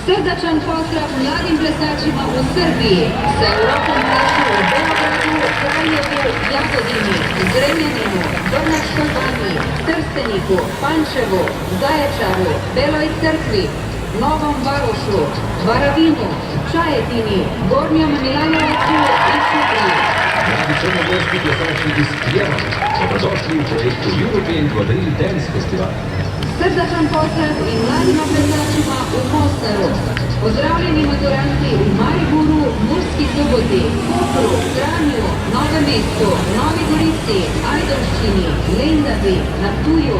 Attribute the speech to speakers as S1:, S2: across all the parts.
S1: Srdačan pozdrav mladim plesačima u Srbiji, sa Europom plesu u Beogradu, Kraljevu, Jagodini, Zrenjaninu, Vrnjačkoj banji, Trsteniku, Pančevu, Zaječaru, Beloj Crkvi, Novom Varošu, Varavinu, Čajetini, Gornjom Milanovcu i Šubriji.
S2: Mladi crnogorski plesači iz Pljevana, dobrodošli u projektu European Quadrille Dance Festival.
S1: Srdačan pozdrav i mladim plesačima u Mostaru. Pozdravljeni maturanti u Mariboru, Murski Soboti, Kopru, Kranju, Novem mestu, Novi Gorici, Ajdovščini, Lendavi, na Ptuju,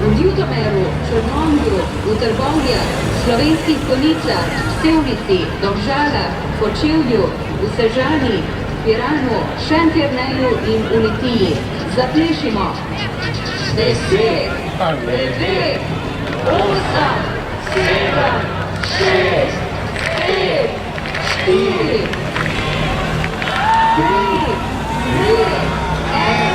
S1: v Ljutomeru, Črnomlju, v Trbovljah, Slovenskih Konjicah, Sevnici, Domžalah, Kočevlju, v Sežani, Piranu, Šentjerneju in v Litiji. Zaplešimo! 10, 9, 8, 7, 6, 5, 4, 3, 2, 1.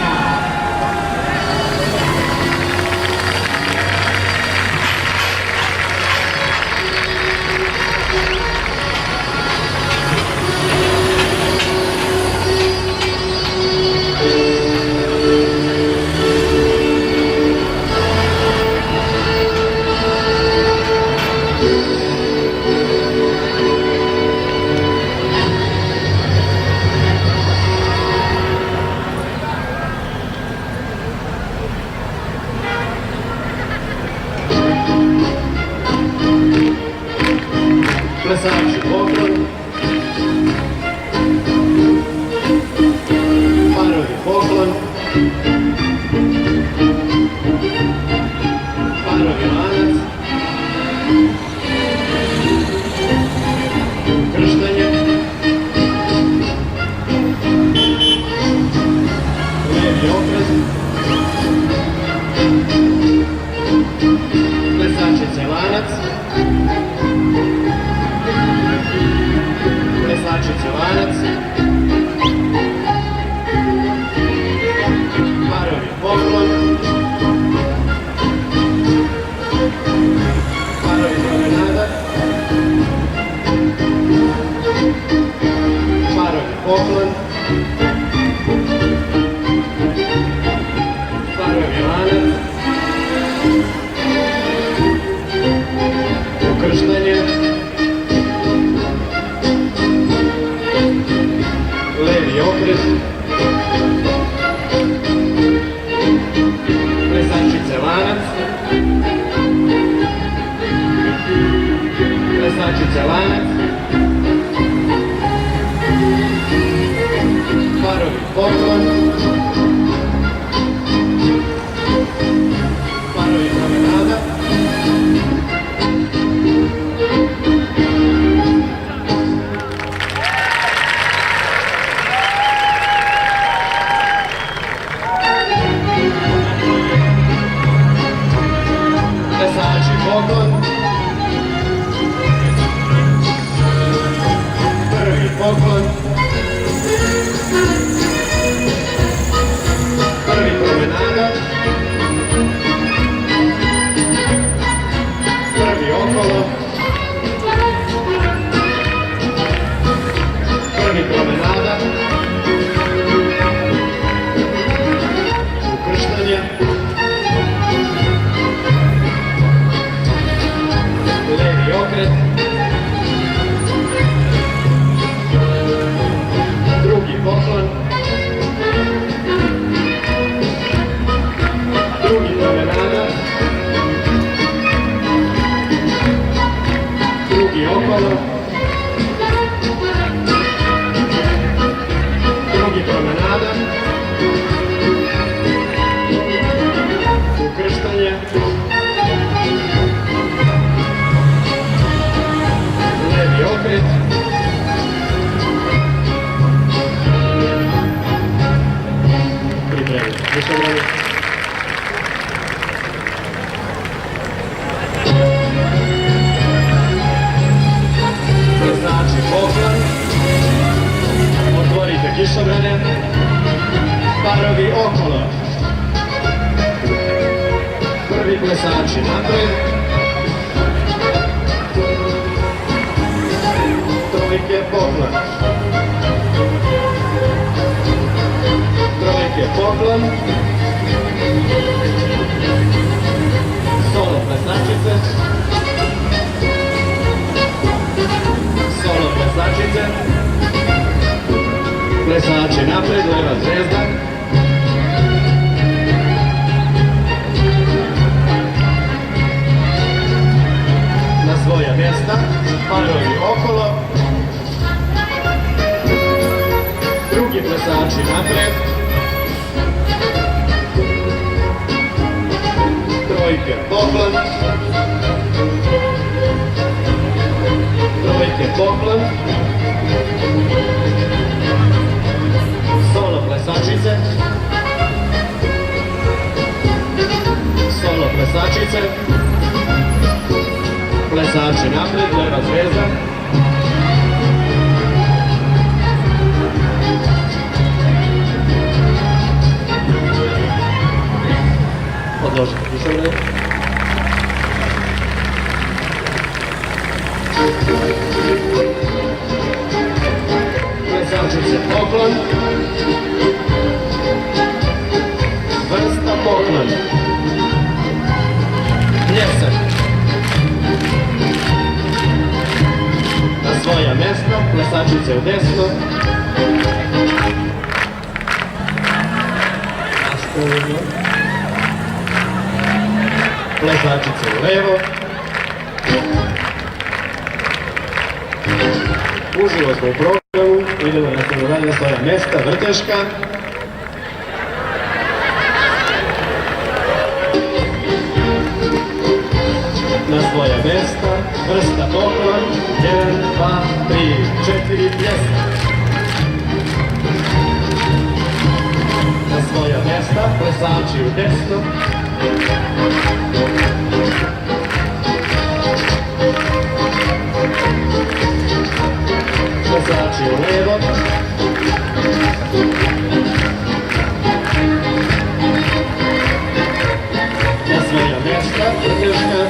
S3: Plesači poklon, parovi poklon, parovi lanac, krštanje, levi okret, plesačice lanac, plesačice lanac, parovi poklon, parovi promenada, parovi poklon, parovi lanac, ukrštanje, levi okret, plesačice lanac, plesačice lanac, parovi poklon, parovi promenada, plesači poklon, prvi poklon, prvi promenada, prvi okolo, prvi promenada, ukrštanje, levi okret, drugi poklon, drugi promenada, drugi okolo, drugi promenada, ukrštanje, levi okret, pripremite. Više vreme. Plesači poklon, otvorite kišobrane, parovi okolo, prvi plesači napred, poklon. Trojke poklon. Solo plesačice. Solo plesačice. Plesači napred, leva zvezda. Na svoja mjesta, parovi okolo. Drugi plesači napred. Trojke poklon. Trojke poklon. Solo plesačice. Solo plesačice. Plesači napred, leva zvezda. Odložite kišobrane. Plesačice poklon. Vrsta poklon. Pljesak. Na svoja mjesta, plesačice u desno. Nastavimo. Plesačice u levo. Uživo smo u programu, idemo na dalje na svoja mjesta, vrteška. Na svoja mjesta, vrsta poklon, 1, 2, 3, 4, pljesak. Na svoja mjesta, plesači u desno. Plesači u levo. Na svoja mjesta, vrteška.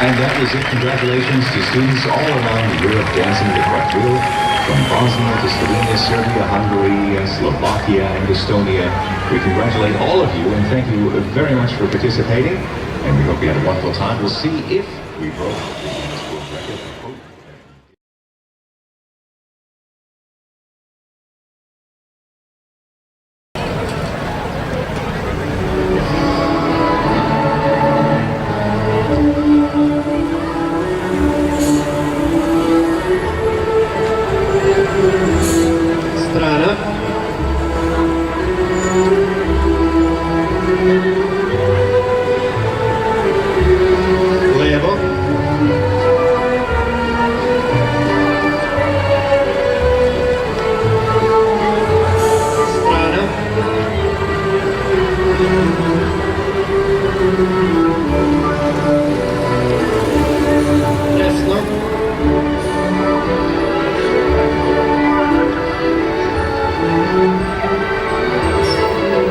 S2: And that was it. Congratulations to students all around Europe dancing the quadrille, from Bosnia to Slovenia, Serbia, Hungary, Slovakia, and Estonia. We congratulate all of you and thank you very much for participating. And we hope you had a wonderful time. We'll see if we broke the Guinness World Record.
S3: Strana. Levo. Strana. Desno.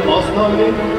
S3: Osnovni.